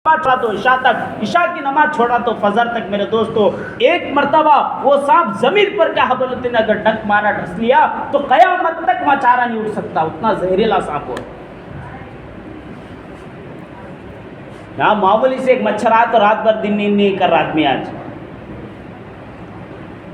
چھوڑا تو عشاء تک، عشاء کی نماز چھوڑا تو فجر تک میرے دوستو، ایک مرتبہ وہ سانپ زمین پر کیا بولتے ہیں اگر ڈنک مارا ڈھس لیا تو قیامت تک مچارا نہیں اٹھ سکتا، اتنا زہریلا سانپ ہو۔ یہاں معمولی سے ایک مچھر آیا تو رات بھر دن نیند نہیں کر رہا آدمی، آج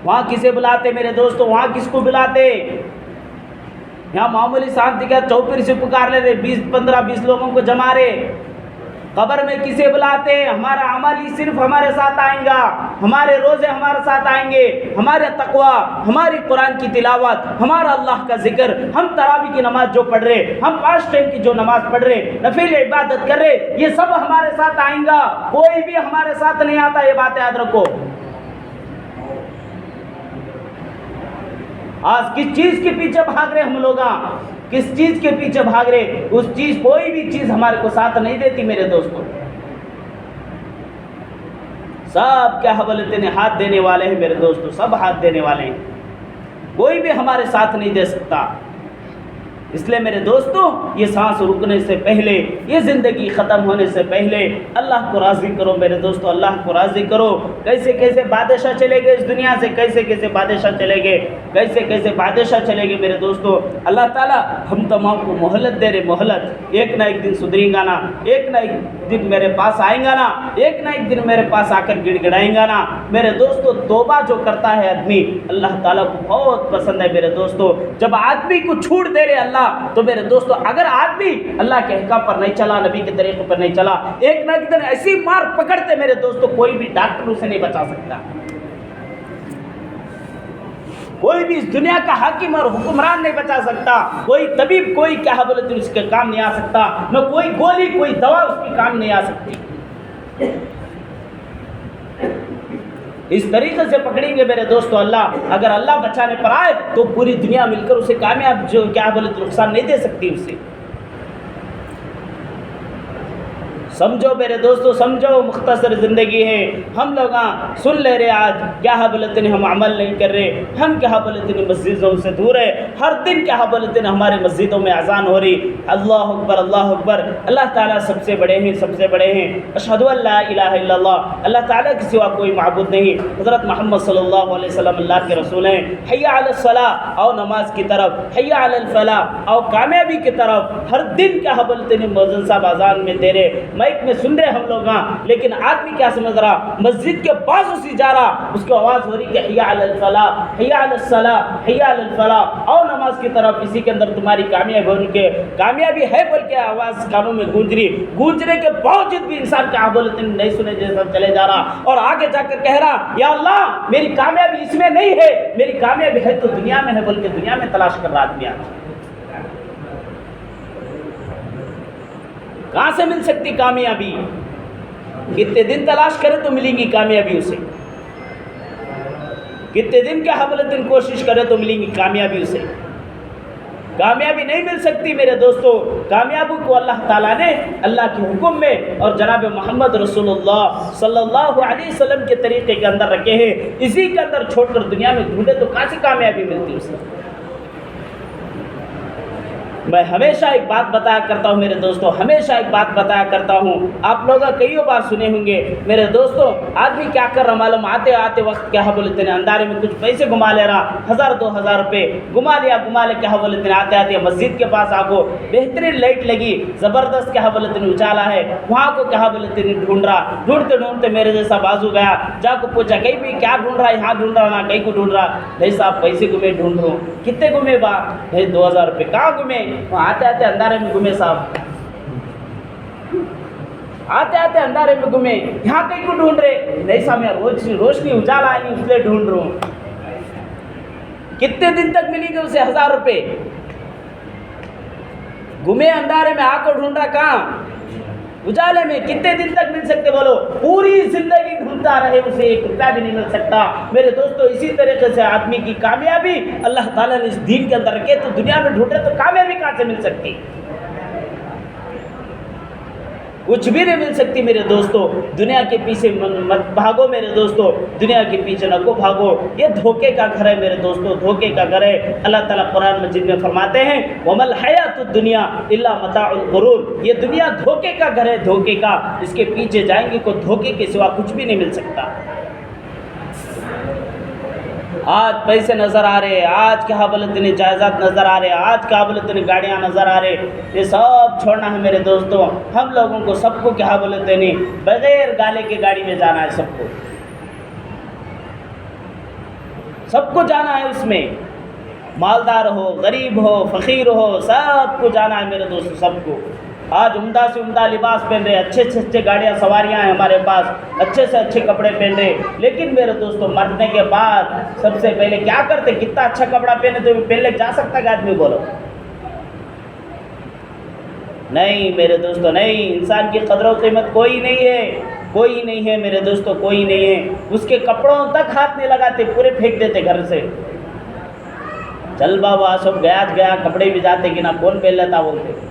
وہاں کسے بلاتے میرے دوستو، وہاں کس کو بلاتے؟ یہاں معمولی سانپ دکھا چوپڑی سے پکار لے رہے، 15-20 لوگوں کو جما رہے، قبر میں کسے بلاتے؟ ہمارا عمل ہی صرف ہمارے ساتھ آئیں گا، ہمارے روزے ہمارے ساتھ آئیں گے، ہمارے تقوی، ہماری قرآن کی تلاوت، ہمارا اللہ کا ذکر، ہم تراویح کی نماز جو پڑھ رہے، ہم 5 ٹائم کی جو نماز پڑھ رہے، نفل عبادت کر رہے، یہ سب ہمارے ساتھ آئیں گا، کوئی بھی ہمارے ساتھ نہیں آتا، یہ بات یاد رکھو۔ آج کس چیز کے پیچھے بھاگ رہے ہم لوگ، کس چیز کے پیچھے بھاگ رہے؟ اس چیز، کوئی بھی چیز ہمارے کو ساتھ نہیں دیتی میرے دوستوں۔ سب کیا بولتے ہیں ہاتھ دینے والے ہیں میرے دوستوں، سب ہاتھ دینے والے ہیں، کوئی بھی ہمارے ساتھ نہیں دے سکتا۔ اس لیے میرے دوستوں یہ سانس رکنے سے پہلے، یہ زندگی ختم ہونے سے پہلے اللہ کو راضی کرو میرے دوستوں، اللہ کو راضی کرو۔ کیسے کیسے بادشاہ چلے گئے اس دنیا سے، کیسے کیسے بادشاہ چلے گئے، کیسے کیسے بادشاہ چلے گئے میرے دوستوں۔ اللہ تعالیٰ ہم تمام کو مہلت دے رہے، مہلت، ایک نہ ایک دن سدھریں گا نا، ایک نہ ایک دن میرے پاس آئیں گا نا، ایک نہ ایک دن میرے پاس آ کر گڑ گڑائیں گا نا میرے دوستوں۔ توبہ جو کرتا ہے آدمی، اللہ تعالیٰ کو بہت پسند ہے میرے دوستوں۔ جب آدمی کو چھوٹ دے رہے اللہ تو میرے دوستو، اگر آدمی اللہ کے احکام پر نہیں چلا، نبی کے طریقے پر نہیں چلا، ایک نہ ایک دن ایسی مار پکڑتے میرے دوستو، کوئی بھی ڈاکٹر اسے نہیں بچا سکتا، کوئی بھی اس دنیا کا حاکم اور حکمران نہیں بچا سکتا، کوئی طبیب، کوئی کیا بولتے اس کے کام نہیں آ سکتا، نہ کوئی گولی، کوئی دوا اس کی کام نہیں آ سکتی۔ اس طریقے سے پکڑیں گے میرے دوستو اللہ، اگر اللہ بچانے پر آئے تو پوری دنیا مل کر اسے کامیاب، جو کیا بولے تو نقصان نہیں دے سکتی اسے۔ سمجھو میرے دوستو، سمجھو، مختصر زندگی ہے، ہم لوگ سن لے رہے، آج کیا بولتے ہیں ہم عمل نہیں کر رہے، ہم کیا بولتے ہیں مسجدوں سے دور ہے، ہر دن کیا بولتے ہیں ہمارے مسجدوں میں اذان ہو رہی، اللہ اکبر اللہ اکبر، اللہ تعالیٰ سب سے بڑے ہیں، سب سے بڑے ہیں، اشہد ان لا الہ الا اللہ، اللہ تعالیٰ کے سوا کوئی معبود نہیں، حضرت محمد صلی اللہ علیہ وسلم اللہ کے رسول ہیں، حی علی الصلاۃ، آؤ نماز کی طرف، حی علی الفلاح، آؤ کامیابی کی طرف، ہر دن کیا بولتے ہیں مؤذن صاحب اذان میں دے رہے، مائک میں سن رہے ہم لوگ، لیکن آدمی کیا سمجھ رہا، مسجد کے پاس اسی جا رہا، اس کو آواز ہو رہی کہ حی علی الفلاح، حی علی الصلاۃ، حی علی الفلاح، آؤ نماز کی طرف، اسی کے اندر تمہاری کامیابی ہے بول کے آواز کانوں میں گونج رہی، گونجنے کے باوجود بھی انسان کیا بولتے ہیں نہیں سنے جیسا چلے جا رہا، اور آگے جا کر کہہ رہا یا اللہ میری کامیابی اس میں نہیں ہے، میری کامیابی ہے تو دنیا میں ہے بول کے دنیا میں تلاش کر رہا آدمی۔ کہاں سے مل سکتی کامیابی؟ کتنے دن تلاش کرے تو ملیں گی کامیابی اسے، کتنے دن کے حوالے دن کوشش کرے تو ملیں گی کامیابی اسے۔ کامیابی نہیں مل سکتی میرے دوستو، کامیابی کو اللہ تعالیٰ نے اللہ کے حکم میں اور جناب محمد رسول اللہ صلی اللہ علیہ وسلم کے طریقے کے اندر رکھے ہیں، اسی کے اندر چھوڑ کر دنیا میں ڈھونڈے تو کہاں سے کامیابی ملتی اسے؟ میں ہمیشہ ایک بات بتایا کرتا ہوں میرے دوستو، ہمیشہ ایک بات بتایا کرتا ہوں، آپ لوگ کئی بار سنے ہوں گے میرے دوستو، آدمی کیا کر رہا معلوم، آتے آتے وقت کیا بولتے ہیں اندھارے میں کچھ پیسے گھما لے رہا، 1000-2000 روپے گھما لے، کیا بولتے ہیں آتے آتے مسجد کے پاس آپ کو بہترین لائٹ لگی، زبردست کیا بولتے ہیں اجالا ہے، وہاں کو کیا بولتے ہیں ڈھونڈ رہا، ڈھونڈتے ڈھونڈتے میرے جیسا بازو گیا، جا کو پوچھا کہیں بھی کیا ڈھونڈ رہا ہے، یہاں ڈھونڈ رہا نا کہیں کو ڈھونڈ رہا، نہیں صاحب پیسے گھومے ڈھونڈ رہا ہوں، کتنے گھومے با، 2000 روپے، کہاں گھومے، آتے آتے اندھارے میں گھومے صاحب، آتے آتے اندھارے میں گھومے، یہاں کہیں کو ڈھونڈ رہے، نہیں صاحب میں روشنی اجالا ہے نہیں اس لیے ڈھونڈ رہا ہوں۔ کتنے دن تک ملیں گے اسے 1000 روپے؟ گھومے اندھارے میں، آ کو ڈھونڈ رہا کہاں؟ اجالے میں، کتنے دن تک مل سکتے بولو؟ پوری زندگی ڈھونڈتا رہے اسے 1 روپیہ بھی نہیں مل سکتا میرے دوستو۔ اسی طریقے سے آدمی کی کامیابی اللہ تعالیٰ نے اس دین کے اندر رکھے، تو دنیا میں ڈھونڈے تو کامیابی کہاں سے مل سکتی؟ کچھ بھی نہیں مل سکتی میرے دوستو۔ دنیا کے پیچھے مت بھاگو میرے دوستو، دنیا کے پیچھے نہ کو بھاگو، یہ دھوکے کا گھر ہے میرے دوستو، دھوکے کا گھر ہے۔ اللہ تعالیٰ قرآن مجید میں فرماتے ہیں وَمَا الْحَيَاةُ الدُّنْيَا إِلَّا مَتَاعُ الْغُرُورِ، یہ دنیا دھوکے کا گھر ہے، دھوکے کا، اس کے پیچھے جائیں گے کو دھوکے کے سوا کچھ بھی نہیں مل سکتا۔ آج پیسے نظر آ رہے، آج کیا بولتے ہیں جائیداد نظر آ رہے، آج کیا بولتے ہیں گاڑیاں نظر آ رہے، یہ سب چھوڑنا ہے میرے دوستوں۔ ہم لوگوں کو سب کو کیا بولتے ہیں بغیر گالے کے گاڑی میں جانا ہے، سب کو جانا ہے، اس میں مالدار ہو، غریب ہو، فقیر ہو، سب کو جانا ہے میرے دوستوں، سب کو۔ آج عمدہ سے عمدہ لباس پہن رہے، اچھے سے اچھے گاڑیاں سواریاں ہیں ہمارے پاس، اچھے سے اچھے کپڑے پہن رہے، لیکن میرے دوستوں مرنے کے بعد سب سے پہلے کیا کرتے؟ کتنا اچھا کپڑا پہنے تو پہلے جا سکتا ہے آدمی؟ بولو نہیں میرے دوستوں، نہیں۔ انسان کی قدر و قیمت کوئی نہیں ہے، کوئی نہیں ہے میرے دوستوں، کوئی نہیں ہے۔ اس کے کپڑوں تک ہاتھ نہیں لگاتے، پورے پھینک دیتے گھر سے۔ چل بابا سب گیا کپڑے بھی جاتے کہ نہ کون پہن لیتا بولتے،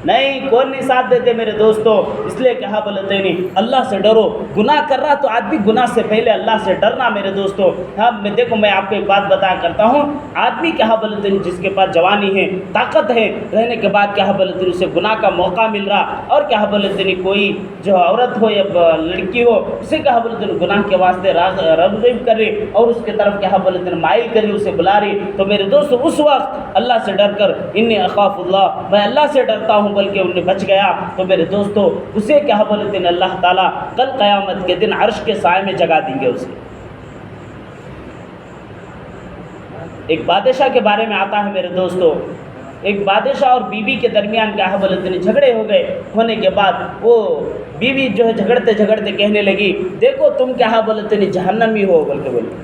نہیں کون نہیں ساتھ دیتے میرے دوستو۔ اس لیے کہا بولتے نہیں اللہ سے ڈرو، گناہ کر رہا تو آدمی گناہ سے پہلے اللہ سے ڈرنا میرے دوستو۔ ہاں دیکھو میں آپ کو ایک بات بتایا کرتا ہوں، آدمی کہا بولتے ہیں جس کے پاس جوانی ہے، طاقت ہے، رہنے کے بعد کہا بولتے ہیں اسے گناہ کا موقع مل رہا، اور کہا بولتے نہیں کوئی جو عورت ہو یا لڑکی ہو اسے کہا بولتے ہیں گناہ کے واسطے رغب کر رہی اور اس کے طرف کہا بولتے ہیں مائل کر رہی، اسے بلا رہی، تو میرے دوستو اس وقت اللہ سے ڈر کر انی اخاف اللہ، میں اللہ سے ڈرتا ہوں، بلکہ انہیں بچ گیا، تو میرے دوستو اسے کیا بولتے ہیں اللہ تعالیٰ کل قیامت کے دن عرش کے سائے میں جگہ دیں گے اسے۔ ایک بادشاہ کے بارے میں آتا ہے میرے دوستو، ایک بادشاہ اور بیوی کے درمیان کیا بولتے ہیں جھگڑے ہو گئے، ہونے کے بعد وہ بیوی جو ہے جھگڑتے جھگڑتے کہنے لگی دیکھو تم کیا بولتے ہیں جہنمی ہو، بلکہ بولے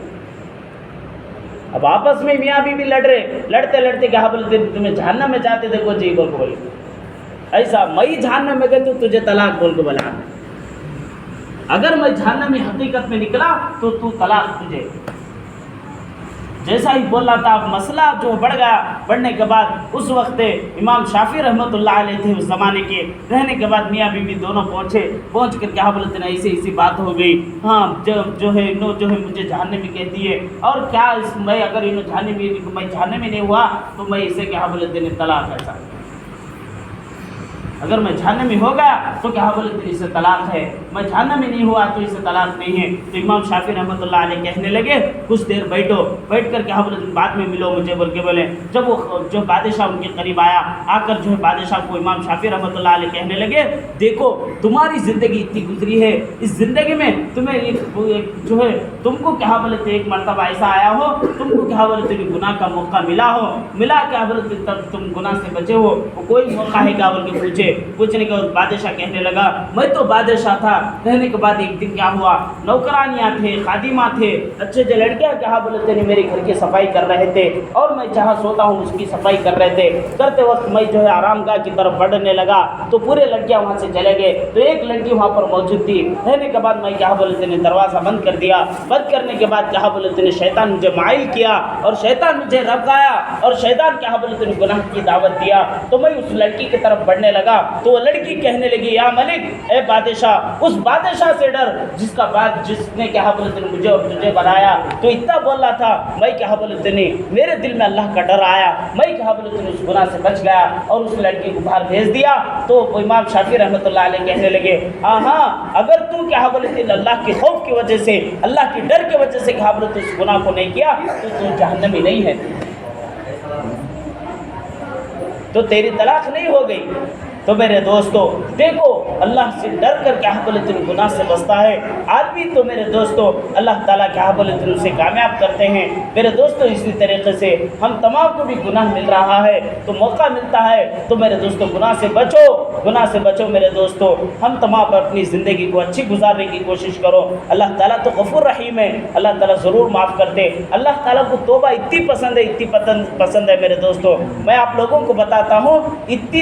اب آپس میں میاں بیوی لڑ رہے، لڑتے لڑتے کیا بولتے ہیں تمہیں جہنم میں جاتے دیکھو جی، بول کے بولے ایسا میں جہنم میں گئے تو تجھے طلاق بول کے بلا، اگر میں جہنم میں حقیقت میں نکلا تو طلاق تجھے، جیسا ہی بول رہا تھا مسئلہ جو بڑھ گیا، بڑھنے کے بعد اس وقت امام شافعی رحمۃ اللہ علیہ تھے اس زمانے کے، رہنے کے بعد میاں بیوی دونوں پہنچ کر کیا بولتے ہیں ایسی بات ہو گئی، ہاں جو ہے مجھے جہنمی کہتی ہے، اور کیا میں اگر میں جہنمی نہیں ہوا تو میں اسے کیا بولتے ہیں طلاق، ایسا اگر میں جہنمی ہو گیا تو کیا بولتے ہیں اسے طلاق ہے، میں جہنمی نہیں ہوا تو اسے طلاق نہیں ہے۔ تو امام شافعی رحمۃ اللہ علیہ کہنے لگے کچھ دیر بیٹھو، بیٹھ کر کیا بولتے ہیں بعد میں ملو مجھے بول کے بولے۔ جب وہ جو بادشاہ ان کے قریب آیا، آ کر جو ہے بادشاہ کو امام شافعی رحمۃ اللہ علیہ کہنے لگے دیکھو تمہاری زندگی اتنی گزری ہے، اس زندگی میں تمہیں جو ہے تم کو کیا بولتے ایک مرتبہ ایسا آیا ہو، تم کو کیا بولتے گناہ کا موقع ملا کیا بولتے تب تم گناہ سے بچے ہو، وہ کوئی موقع ہے کیا بول کے پوچھنے کے بعد بادشاہ کہنے لگا میں تو بادشاہ تھا، رہنے کے بعد ایک دن کیا ہوا، نوکرانیاں تھے، خادمہ تھے، اچھے لڑکیاں کیا بولتے ہیں میرے گھر کی صفائی کر رہے تھے، اور میں جہاں سوتا ہوں اس کی صفائی کر رہے تھے، کرتے وقت میں جو ہے آرام گاہ کی طرف بڑھنے لگا تو پورے لڑکیاں وہاں سے چلے گئے، تو ایک لڑکی وہاں پر موجود تھی، رہنے کے بعد میں کیا بولتے ہیں دروازہ بند کر دیا، بند کرنے کے بعد کیا بولتے ہیں شیطان مجھے مائل کیا اور شیطان مجھے ربکایا اور شیطان کیا بولتے ہیں گناہ کی دعوت دیا، تو میں اس لڑکی کی طرف بڑھنے لگا تو وہ لڑکی کہنے لگی یا ملک اے بادشاہ، اس بادشاہ سے ڈر جس نے کیا بولتے ہیں مجھے اور تجھے بنایا، تو اتنا بول رہا تھا میں کیا بولتے ہیں میرے دل میں اللہ کا ڈر آیا، میں کیا بولتے ہیں اس گناہ سے بچ گیا اور اس لڑکی کو باہر بھیج دیا۔ تو امام شافعی رحمۃ اللہ علیہ کہنے لگے ہاں اگر تو کیا بولتے ہیں اللہ کے خوف کی وجہ سے، اللہ کے ڈر کی وجہ سے کیا بولتے اس گناہ کو نہیں کیا تو جہنمی نہیں ہے، تو تیری طلاق نہیں ہو گئی۔ تو میرے دوستو دیکھو اللہ سے ڈر کر کیا بولتے ہیں گناہ سے بچتا ہے آدمی، تو میرے دوستو اللہ تعالیٰ کیا بولتے ہیں اسے کامیاب کرتے ہیں۔ میرے دوستو اسی طریقے سے ہم تمام کو بھی گناہ مل رہا ہے تو موقع ملتا ہے، تو میرے دوستو گناہ سے بچو میرے دوستو، ہم تمام پر اپنی زندگی کو اچھی گزارنے کی کوشش کرو۔ اللہ تعالیٰ تو غفور رحیم ہے، اللہ تعالیٰ ضرور معاف کرتے، اللہ تعالیٰ کو توبہ اتنی پسند ہے میرے دوستو، میں آپ لوگوں کو بتاتا ہوں اتنی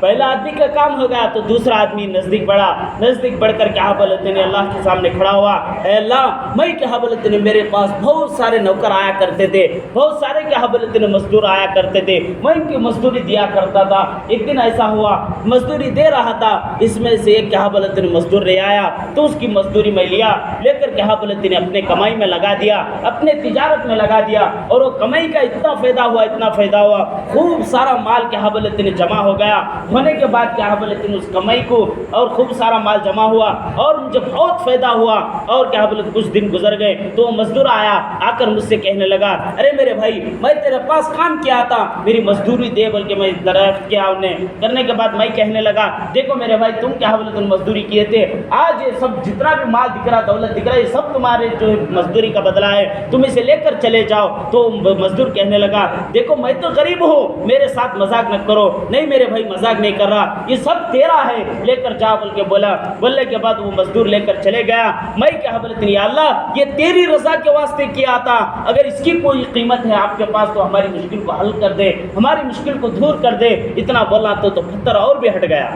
پہلا آدمی کا کام ہو گیا تو دوسرا آدمی نزدیک بڑھا، نزدیک بڑھ کر کیا بولتے ہیں اللہ کے سامنے کھڑا ہوا، اے اللہ میں کیا بولتے ہیں میرے پاس بہت سارے نوکر آیا کرتے تھے، بہت سارے کیا بولتے ہیں مزدور آیا کرتے تھے، میں ان کی مزدوری دیا کرتا تھا، ایک دن ایسا ہوا مزدوری دے رہا تھا، اس میں سے ایک کیا بولتے ہیں مزدور لے آیا تو اس کی مزدوری میں لیا، لے کر کیا بولتے ہیں اپنے کمائی میں لگا دیا، اپنے تجارت میں لگا دیا، اور وہ کمائی کا اتنا فائدہ ہوا، اتنا فائدہ ہوا، خوب سارا مال کیا بولتے ہیں جمع ہو گیا، ہونے کے بعد کیا بولتے ہیں اس کمائی کو اور خوب سارا مال جمع ہوا اور مجھے بہت فائدہ ہوا، اور کیا بولتے کچھ دن گزر گئے تو وہ مزدور آیا، آ کر مجھ سے کہنے لگا ارے میرے بھائی میں تیرے پاس کام کیا تھا، میری مزدوری دے بول کے میں درخت کیا انہیں کرنے کے بعد میں کہنے لگا دیکھو میرے بھائی تم کیا بولے تم مزدوری کیے تھے، آج یہ سب جتنا بھی مال دکھ رہا دولت دکھ رہا ہے یہ سب تمہارے جو مزدوری کا بدلہ ہے، تم اسے لے کر چلے جاؤ۔ تو مزدور کہنے لگا دیکھو میں تو غریب ہوں، میرے ساتھ مذاق نہ کرو، نہیں میرے بھائی مذاق نہیں کر رہا، یہ سب تیرا ہے، لے کر جا بول کے بولا، بولنے کے بعد وہ مزدور لے کر چلے گیا۔ میں کیا بولتے ہیں یا اللہ یہ تیری رضا کے واسطے کیا تھا، اگر اس کی کوئی قیمت ہے آپ کے پاس تو ہماری مشکل کو حل کر دے، ہماری مشکل کو دور کر دے، اتنا بولا تو پتھر اور بھی ہٹ گیا۔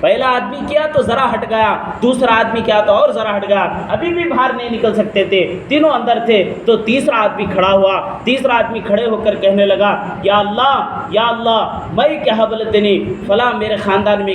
پہلا آدمی کیا تو ذرا ہٹ گیا، دوسرا آدمی کیا تو اور ذرا ہٹ گیا، ابھی بھی باہر نہیں نکل سکتے تھے، تینوں اندر تھے، تو تیسرا آدمی کھڑا ہوا، تیسرا آدمی کھڑے ہو کر کہنے لگا یا اللہ میں کیا بولتے نہیں فلاں میرے خاندان میں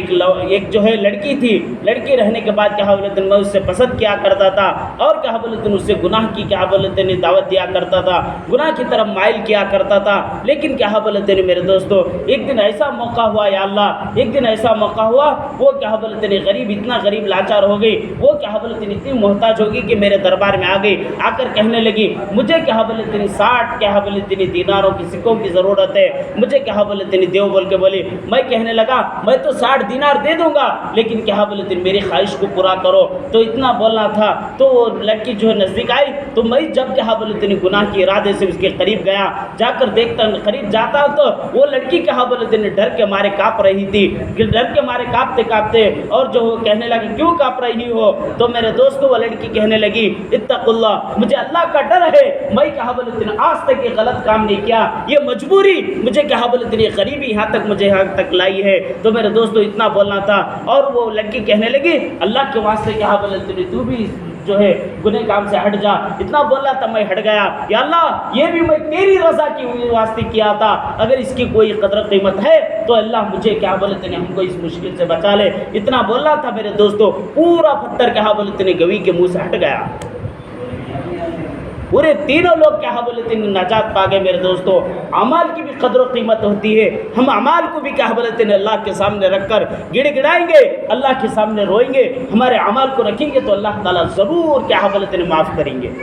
ایک جو ہے لڑکی تھی، لڑکی رہنے کے بعد کیا بولتے میں اس سے پسند کیا کرتا تھا، اور کیا بولتے اس سے گناہ کی کیا بولتے نہیں دعوت دیا کرتا تھا، گناہ کی طرف مائل کیا کرتا تھا، لیکن کیا بولتے نہیں میرے دوستو ایک دن ایسا موقع ہوا یا اللہ، ایک دن ایسا موقع ہوا وہ کیا بولتے ہیں غریب اتنا غریب لاچار ہو گئی، وہ کیا بولتے ہیں اتنی محتاج ہوگی کہ میرے دربار میں آ گئی، آ کر کہنے لگی مجھے کیا بولتے ہیں 60 کیا بولتے ہیں دیناروں کی سکوں کی ضرورت ہے، مجھے کیا بولتے ہیں دیو بول کے بولی، میں کہنے لگا میں تو 60 دینار دے دوں گا لیکن کیا بولتے ہیں میری خواہش کو پورا کرو، تو اتنا بولنا تھا تو وہ لڑکی جو ہے نزدیک آئی، تو میں جب کیا بولتے ہیں گناہ کے ارادے سے اس کے قریب گیا، جا کر دیکھتا قریب جاتا تو وہ لڑکی کیا بولتے ہیں ڈر کے مارے کانپ رہی تھی، ڈر کے مارے کانپتے اور جو کہنے لگی کیوں کانپ رہی ہو، تو میرے دوستو وہ لڑکی کہنے لگی اتق اللہ مجھے اللہ کا ڈر ہے، میں کیا بولتے ہیں آج تک یہ غلط کام نہیں کیا، یہ مجبوری مجھے کیا بولتے ہیں غریبی یہاں تک مجھے یہاں تک لائی ہے، تو میرے دوستو اتنا بولنا تھا، اور وہ لڑکی کہنے لگی اللہ کے واسطے کیا بولتے ہیں تو بھی جو ہے گناہ کام سے ہٹ جا، اتنا بولا تھا میں ہٹ گیا، یا اللہ یہ بھی میں تیری رضا کی واسطے کیا تھا، اگر اس کی کوئی قدر قیمت ہے تو اللہ مجھے کیا بولتے ہیں ہم کو اس مشکل سے بچا لے، اتنا بولا تھا میرے دوستو، پورا پتھر کیا بولتے ہیں گوی کے منہ سے ہٹ گیا، پورے تینوں لوگ کیا بولتے ہیں نجات پا گئے میرے دوستو۔ اعمال کی بھی قدر و قیمت ہوتی ہے، ہم اعمال کو بھی کیا بولتے ہیں اللہ کے سامنے رکھ کر گڑ گڑائیں گے، اللہ کے سامنے روئیں گے، ہمارے اعمال کو رکھیں گے تو اللہ تعالیٰ ضرور کیا بولتے ہیں معاف کریں گے۔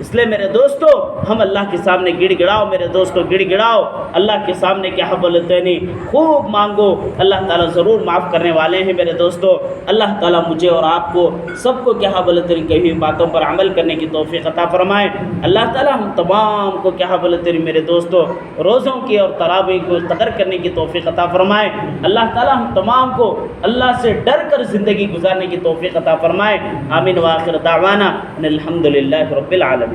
اس لیے میرے دوستو ہم اللہ کے سامنے گڑ گڑاؤ، میرے دوستو گڑ گڑاؤ، اللہ کے سامنے کیا بولتے ہیں خوب مانگو، اللہ تعالیٰ ضرور معاف کرنے والے ہیں میرے دوستو۔ اللہ تعالیٰ مجھے اور آپ کو سب کو کیا بولتے ہیں کئی باتوں پر عمل کرنے کی توفیق عطا فرمائے۔ اللہ تعالیٰ ہم تمام کو کیا بولتے ہیں میرے دوستو روزوں کی اور تراویح کو قدر کرنے کی توفیق عطا فرمائے۔ اللہ تعالیٰ ہم تمام کو اللہ سے ڈر کر زندگی گزارنے کی توفیق عطا فرمائے۔ آمین وآخر دعوانا ان الحمد للہ رب العالمین۔